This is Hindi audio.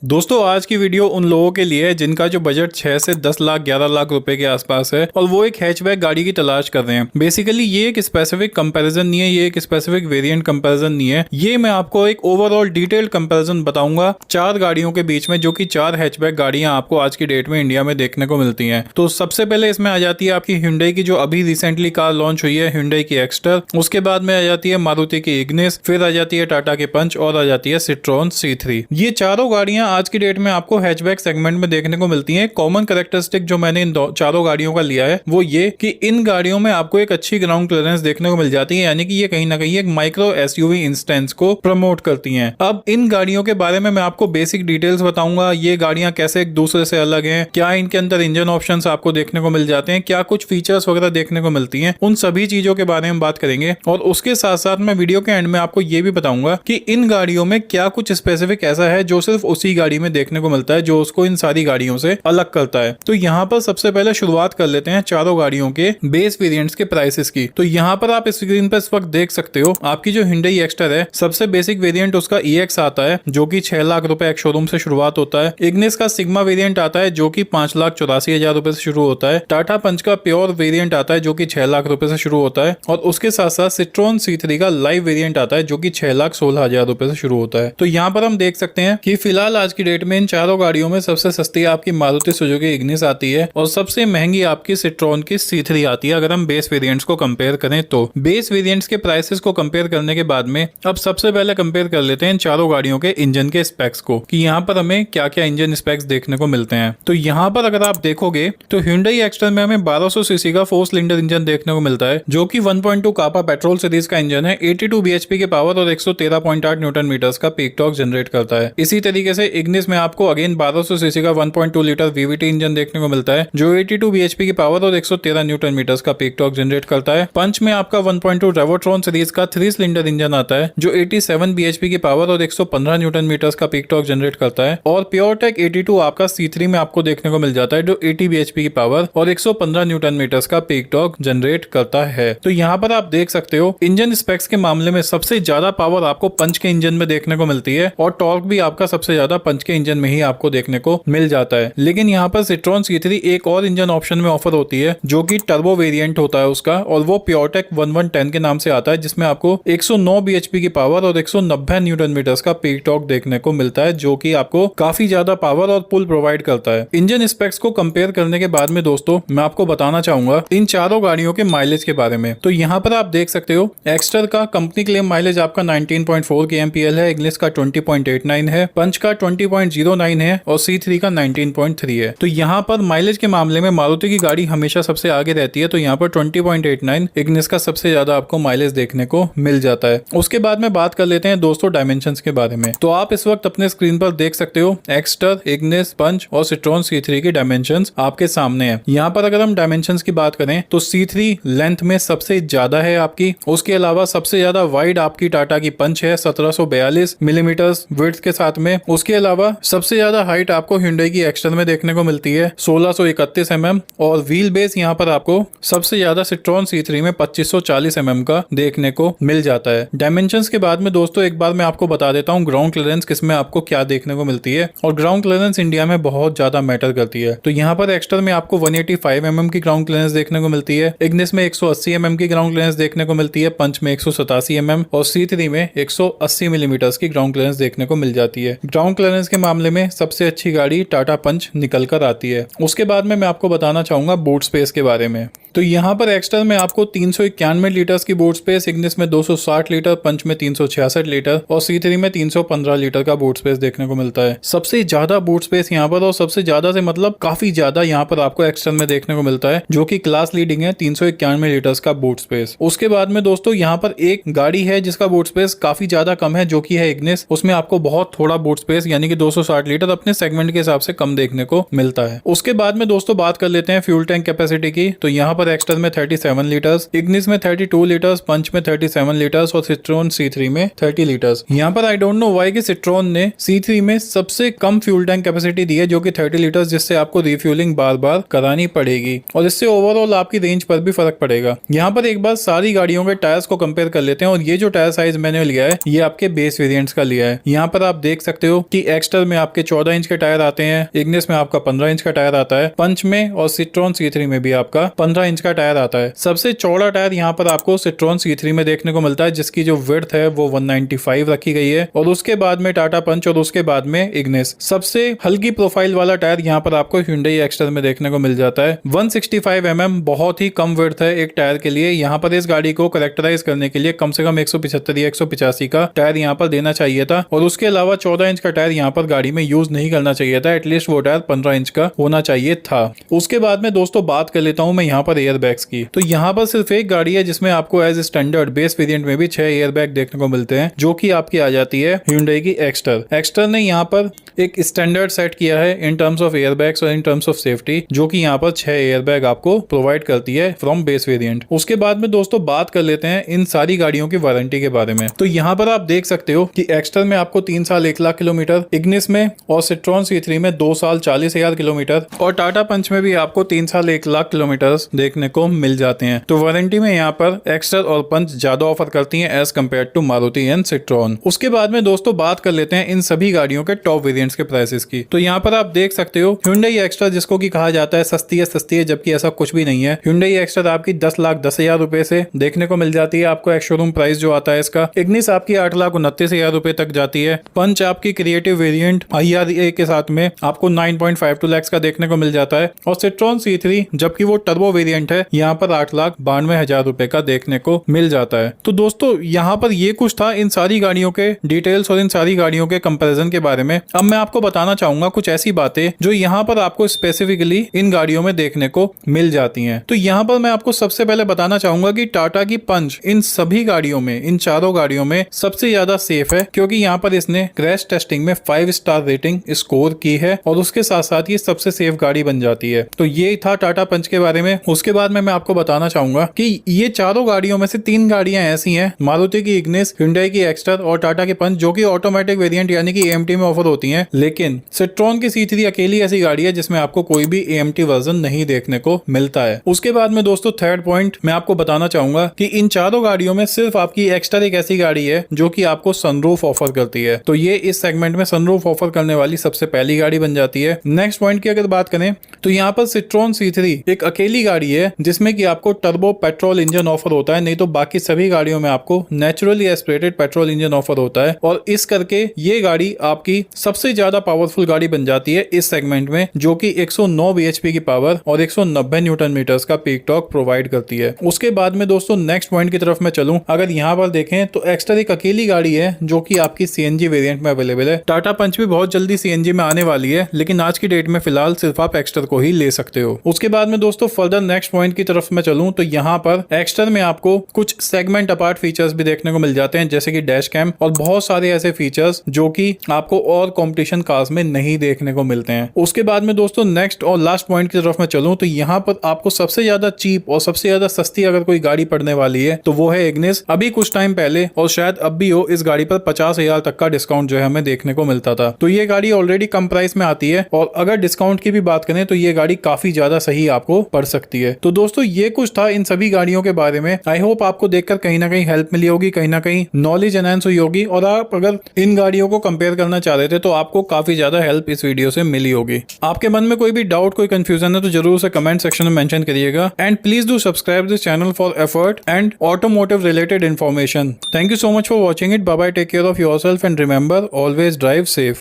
दोस्तों आज की वीडियो उन लोगों के लिए है जिनका जो बजट 6 से 10 लाख 11 लाख रुपए के आसपास है और वो एक हैचबैक गाड़ी की तलाश कर रहे हैं। बेसिकली ये एक स्पेसिफिक कंपैरिजन नहीं है, ये एक स्पेसिफिक वेरिएंट कंपैरिजन नहीं है, ये मैं आपको एक ओवरऑल डिटेल्ड कंपैरिजन बताऊंगा 4 गाड़ियों के बीच में, जो कि 4 हैचबैक गाड़ियां आपको आज की डेट में इंडिया में देखने को मिलती हैं। तो सबसे पहले इसमें आ जाती है आपकी Hyundai की जो अभी रिसेंटली कार लॉन्च हुई है, Hyundai की एक्स्टर। उसके बाद में आ जाती है मारुति की इग्निस, फिर आ जाती है टाटा की पंच और आ जाती है Citroen C3। ये चारों गाड़ियां आज की डेट में आपको हैचबैक सेगमेंट में देखने को मिलती हैं। कॉमन कैरेक्टरिस्टिक जो मैंने इन चारों गाड़ियों का लिया है वो ये कि इन गाड़ियों में आपको एक अच्छी ग्राउंड क्लियरेंस देखने को मिल जाती है, यानी कि ये कहीं ना कहीं एक माइक्रो एसयूवी इंस्टेंस को प्रमोट करती हैं। अब इन गाड़ियों के बारे में मैं आपको बेसिक डिटेल्स बताऊंगा, ये गाड़ियां कैसे एक दूसरे से अलग हैं, क्या इनके अंदर इंजन ऑप्शंस आपको देखने को मिल जाते हैं, क्या कुछ फीचर्स वगैरह देखने को मिलती हैं, उन सभी चीजों के बारे में बात करेंगे। और उसके साथ साथ मैं वीडियो के एंड में आपको ये भी बताऊंगा कि इन गाड़ियों में क्या कुछ स्पेसिफिक ऐसा है जो सिर्फ उसी गाड़ी में देखने को मिलता है, जो उसको इन सारी गाड़ियों से अलग करता है। तो यहाँ पर सबसे पहले शुरुआत कर लेते हैं चारों गाड़ियों के बेस वेरिएंट्स के प्राइसेस की। तो यहाँ पर आप स्क्रीन पर इस वक्त देख सकते हो आपकी जो Hyundai एक्स्टर है, सबसे बेसिक वेरिएंट उसका EX आता है जो कि 6 लाख रुपए एक शोरूम से शुरुआत होता है। इग्निस का सिग्मा वेरिएंट आता है जो कि 5,84,000 रुपए से शुरू होता है। टाटा पंच का प्योर वेरिएंट आता है जो कि 6 लाख रुपए से शुरू होता है। और उसके साथ साथ Citroen C3 का लाइव वेरिएंट आता है जो कि 6,16,000 रुपए से शुरू होता है। तो यहाँ पर हम देख सकते हैं कि फिलहाल आज की डेट में इन चारों गाड़ियों में सबसे सस्ती आपकी मारुति सुजुकी इग्निस आती है और सबसे महंगी आपकी Citroen की C3 आती है, अगर हम बेस वेरिएंट्स को कंपेयर करें तो। बेस वेरिएंट्स के प्राइसेस को कंपेयर करने के बाद में अब सबसे पहले कंपेयर कर लेते हैं इन चारों गाड़ियों के इंजन के स्पेक्स को, कि यहाँ पर हमें क्या क्या इंजन स्पेक्स देखने को मिलते हैं। तो यहाँ पर अगर आप देखोगे तो Hyundai एक्स्टर में हमें 1200 सीसी का 4 सिलेंडर इंजन देखने को मिलता है जो कि 1.2 कापा पेट्रोल सीरीज का इंजन है। 82 bhp के पावर और 113.8 न्यूटन मीटर्स का पीक टॉर्क जनरेट करता है। इसी तरीके से इग्निस में आपको अगेन 1200 सीसी का 1.2 लीटर VVT इंजन देखने को मिलता है जो 82 bhp की पावर और 113 न्यूटन मीटर्स का पीक टॉर्क जनरेट करता है। पंच में आपका 1.2 रेवोट्रॉन सीरीज का 3 सिलेंडर इंजन आता है जो 87 bhp की पावर और 115 न्यूटन मीटर्स का पीक टॉर्क जनरेट करता है। और प्योरटेक 82 आपका C3 में आपको देखने को मिल जाता है जो 80 bhp की पावर और 115 न्यूटन मीटर्स का पीक टॉर्क जनरेट करता है। तो यहाँ पर आप देख सकते हो इंजन स्पेक्स के मामले में सबसे ज्यादा पावर आपको पंच के इंजन में देखने को मिलती है और टॉर्क भी आपका सबसे ज्यादा पंच के इंजन में ही आपको देखने को मिल जाता है। लेकिन यहाँ पर Citroen C3 एक और इंजन ऑप्शन में ऑफर होती है जो कि टर्बो वेरिएंट होता है उसका, और वो प्योरटेक 1110 के नाम से आता है जिसमें आपको 109 bhp की पावर और 190 न्यूटन मीटर्स का पीक टॉर्क देखने को मिलता है जो कि आपको काफी ज्यादा पावर और पुल प्रोवाइड करता है। इंजन स्पेक्स को कंपेयर करने के बाद में दोस्तों मैं आपको बताना चाहूंगा इन चारों गाड़ियों के माइलेज के बारे में। तो यहाँ पर आप देख सकते हो एक्स्टर का कंपनी क्लेम माइलेज आपका 19.4 kmpl है, इग्निस का 20.89 है, पंच का 20.09 है और C3 का 19.3 है। तो यहाँ पर माइलेज के मामले में मारुति की गाड़ी हमेशा सबसे आगे रहती है। तो यहाँ पर 20.89 इग्निस का सबसे ज्यादा आपको माइलेज देखने को मिल जाता है। उसके बाद में बात कर लेते हैं दोस्तों डायमेंशंस के बारे में। तो आप इस वक्त अपने स्क्रीन पर देख सकते हो एक्स्टर, इग्निस, पंच और Citroen C3 के डायमेंशंस आपके सामने है। यहाँ पर अगर हम डायमेंशंस की बात करें तो C3 लेंथ में सबसे ज्यादा है आपकी। उसके अलावा सबसे ज्यादा वाइड आपकी टाटा की पंच है 1742 मिलीमीटर्स विड्थ के साथ में। उसके अलावा सबसे ज्यादा हाइट आपको Hyundai की एक्स्टर में देखने को मिलती है 1631 mm और व्हील बेस यहाँ पर आपको सबसे ज्यादा Citroen C3 में 2540 mm का देखने को मिल जाता है। डायमेंशंस के बाद में दोस्तों एक बार मैं आपको बता देता हूँ ग्राउंड क्लियरेंस किसमें आपको क्या देखने को मिलती है, और ग्राउंड क्लियरेंस इंडिया में बहुत ज्यादा मैटर करती है। तो यहाँ पर एक्स्टर में आपको 185 mm की ग्राउंड क्लियरेंस देखने को मिलती है, इग्निस में 180 mm की ग्राउंड क्लियरेंस देखने को मिलती है, पंच में 187 mm और C3 में 180 मिलीमीटर्स की ग्राउंड क्लियरेंस देखने को मिल जाती है। ग्राउंड क्लियरेंस के मामले में सबसे अच्छी गाड़ी टाटा पंच निकल कर आती है। उसके बाद में मैं आपको बताना चाहूंगा बूट स्पेस के बारे में। तो यहाँ पर एक्स्टर में आपको 391 लीटर्स की बूट स्पेस, इग्निस में 260 लीटर, पंच में 366 लीटर और C3 में 315 लीटर का बूट स्पेस देखने को मिलता है। सबसे ज्यादा बूट स्पेस यहाँ पर, और सबसे ज्यादा से मतलब काफी ज्यादा यहाँ पर आपको एक्स्टर में देखने को मिलता है जो कि क्लास लीडिंग है, 391 लीटर्स का बूट स्पेस। उसके बाद में दोस्तों यहाँ पर एक गाड़ी है जिसका बूट स्पेस काफी ज्यादा कम है जो कि है इग्निस। उसमें आपको बहुत थोड़ा बूट स्पेस यानी कि 260 लीटर अपने सेगमेंट के हिसाब से कम देखने को मिलता है। उसके बाद में दोस्तों बात कर लेते हैं फ्यूल टैंक कैपेसिटी की। तो यहाँ पर एक्स्टर में 37 लीटर्स, इग्निस में 32 लीटर्स, पंच में 37 लीटर्स और Citroen C3 में 30 लीटर्स। यहाँ पर आई डोंट नो व्हाई कि Citroen ने C3 में सबसे कम फ्यूल टैंक कैपेसिटी दी है जो कि 30 लीटर्स, जिससे आपको रिफ्यूलिंग बार बार करानी पड़ेगी और इससे ओवरऑल आपकी रेंज पर भी फर्क पड़ेगा। यहाँ पर एक बार सारी गाड़ियों के टायर्स को कंपेयर कर लेते हैं और ये जो टायर साइज मैंने लिया है ये आपके बेस वेरिएंट्स का लिया है। यहाँ पर आप देख सकते हो कि एक्स्टर में आपके 14 इंच के टायर आते हैं, इग्निस में आपका 15 इंच का टायर आता है, पंच में और सिट्रॉन C3 में भी आपका 15 इंच का टायर आता है। सबसे चौड़ा टायर यहाँ पर आपको सिट्रॉन C3 में देखने को मिलता है, जिसकी जो विड्थ है वो 195 रखी गई है। और उसके बाद में टाटा पंच और उसके बाद में इग्निस। सबसे हल्की प्रोफाइल वाला टायर यहाँ पर आपको Hyundai एक्स्टर में देखने को मिल जाता है। 165 mm बहुत ही कम विड्थ है एक टायर के लिए। यहाँ पर इस गाड़ी को करेक्टराइज करने के लिए कम से कम 175 या 185 का टायर यहाँ पर देना चाहिए था। और उसके अलावा 14 इंच का टायर यहाँ पर गाड़ी में यूज नहीं करना चाहिए था। एटलीस्ट वो टायर 15 इंच का होना चाहिए था। उसके बाद में दोस्तों बात कर लेता हूँ मैं यहाँ पर एयर बैग्स की। तो यहाँ पर सिर्फ एक गाड़ी है जिसमें आपको एज स्टैंडर्ड बेस वेरिएंट में भी 6 एयर बैग देखने को मिलते हैं, जो कि आपकी आ जाती है Hyundai की एक्स्टर। एक्स्टर ने यहाँ पर एक स्टैंडर्ड सेट किया है in terms of air bags और इन टर्म्स ऑफ सेफ्टी, जो कि यहाँ पर 6 एयर बैग आपको प्रोवाइड करती है फ्रॉम बेस वेरिएंट। उसके बाद में दोस्तों बात कर लेते हैं इन सारी गाड़ियों की वारंटी के बारे में। तो यहाँ पर आप देख सकते हो कि एक्स्टर में आपको 3 साल 1 लाख किलोमीटर, इग्निस में और सिट्रॉन C3 में 2 साल 40,000 किलोमीटर और टाटा पंच में भी आपको 3 साल 1 लाख किलोमीटर देखने को मिल जाते हैं। तो वारंटी में यहाँ पर एक्स्टर और पंच ज्यादा ऑफर करती हैं as compared to Maruti and Citroen. उसके बाद में दोस्तों बात कर लेते हैं इन सभी गाड़ियों के टॉप वेरिएंट्स के प्राइसेस की। तो यहाँ पर आप देख सकते हो Hyundai एक्स्ट्रा, जिसको कि कहा जाता है सस्ती है, जबकि ऐसा कुछ भी नहीं है। Hyundai एक्स्ट्रा आपकी 10,10,000 रुपए से देखने को मिल जाती है आपको एक्स शोरूम प्राइस जो आता है इसका। इग्निस आपकी 8,29,000 रुपए तक जाती है। पंच आपकी क्रिएटिव वेरिएंट IRA के साथ में आपको 9.52 लाख का देखने को मिल जाता है। और सिट्रॉन C3 जबकि वो टर्बो वेरिएंट है, यहाँ पर 8,92,000 रुपए का देखने को मिल जाता है। तो दोस्तों यहाँ पर ये कुछ था इन सारी गाड़ियों के डिटेल्स और इन सारी गाड़ियों के कंपैरिजन के बारे में। अब मैं आपको बताना चाहूंगा कुछ ऐसी बातें जो यहाँ पर आपको स्पेसिफिकली इन गाड़ियों में देखने को मिल जाती हैं। तो यहाँ पर मैं आपको सबसे पहले बताना चाहूंगा कि टाटा की पंच इन सभी गाड़ियों में, इन चारों गाड़ियों में सबसे ज्यादा सेफ है, क्योंकि यहाँ पर इसने क्रैश टेस्टिंग में 5 स्टार रेटिंग स्कोर की है और उसके साथ साथ ये सबसे सेफ गाड़ी बन जाती है। तो ये था टाटा पंच के बारे में। उसके बाद में मैं आपको बताना चाहूंगा कि ये चारों गाड़ियों में से 3 गाड़ियां ऐसी हैं, मारुति की इग्निस, Hyundai की एक्स्टर और टाटा की पंच, जो कि ऑटोमेटिक वेरिएंट यानी कि AMT में ऑफर होती हैं। लेकिन सिट्रॉन की C3 अकेली ऐसी गाड़ी है जिसमें आपको कोई भी AMT वर्जन नहीं देखने को मिलता है। उसके बाद में दोस्तों थर्ड पॉइंट मैं आपको बताना चाहूंगा कि इन चारों गाड़ियों में सिर्फ आपकी एक्स्टर एक ऐसी गाड़ी है जो कि आपको सनरूफ ऑफर करती है। तो ये इस सेगमेंट में सनरूफ ऑफर करने वाली सबसे पहली गाड़ी बन जाती है। नेक्स्ट पॉइंट की अगर बात करें तो यहाँ पर सिट्रॉन C3 एक अकेली गाड़ी है जिसमें कि आपको टर्बो पेट्रोल इंजन ऑफर होता है, नहीं तो बाकी सभी गाड़ियों में आपको naturally aspirated petrol engine offer होता है। और इस करके ये गाड़ी आपकी सबसे ज्यादा पावरफुल गाड़ी बन जाती है इस सेगमेंट में, जो कि 109 bhp की पावर और 190 न्यूटन मीटर्स का पीक टॉर्क प्रोवाइड करती है। उसके बाद में दोस्तों नेक्स्ट पॉइंट की तरफ मैं चलूं, अगर यहाँ पर देखें तो एक्स्टर एक अकेली गाड़ी है जो कि आपकी CNG वेरिएंट में अवेलेबल है। टाटा पंच भी बहुत जल्दी CNG में आने वाली है, लेकिन आज की डेट में फिलहाल सिर्फ आप एक्स्टर को ही ले सकते हो। उसके बाद में दोस्तों फर्दर नेक्स्ट पॉइंट की तरफ मैं चलूं तो यहाँ पर एक्स्टर में आपको कुछ सेगमेंट अपार्ट फीचर्स भी देखने को मिल जाते हैं, जैसे कि डैश कैम और बहुत सारे ऐसे फीचर्स जो कि आपको और कंपटीशन कार्स में नहीं देखने को मिलते हैं। उसके बाद में दोस्तों नेक्स्ट और लास्ट पॉइंट की तरफ मैं चलूं तो यहाँ पर आपको सबसे ज्यादा चीप और सबसे ज्यादा सस्ती अगर कोई गाड़ी पड़ने वाली है तो वो है इग्निस। अभी कुछ टाइम पहले और शायद अब भी हो, इस गाड़ी पर 50,000 तक का डिस्काउंट जो है हमें देखने को मिलता था। तो ये गाड़ी ऑलरेडी कम प्राइस में आती है और अगर डिस्काउंट की भी बात करें तो ये गाड़ी काफी ज्यादा सही आपको पड़ सकती है। तो दोस्तों ये कुछ था इन सभी गाड़ियों के बारे में। आई होप आपको देखकर कहीं ना कहीं हेल्प मिली होगी, कहीं ना कहीं नॉलेज एनहांस हुई होगी और आप अगर इन गाड़ियों को कंपेयर करना चाह रहे थे तो आपको काफी ज्यादा हेल्प इस वीडियो से मिली होगी। आपके मन में कोई भी डाउट, कोई कंफ्यूजन है तो जरूर से कमेंट सेक्शन में मेंशन करिएगा and please do subscribe this channel for effort and automotive related information. Thank you so much for watching it. Bye bye, take care of yourself and remember always drive safe.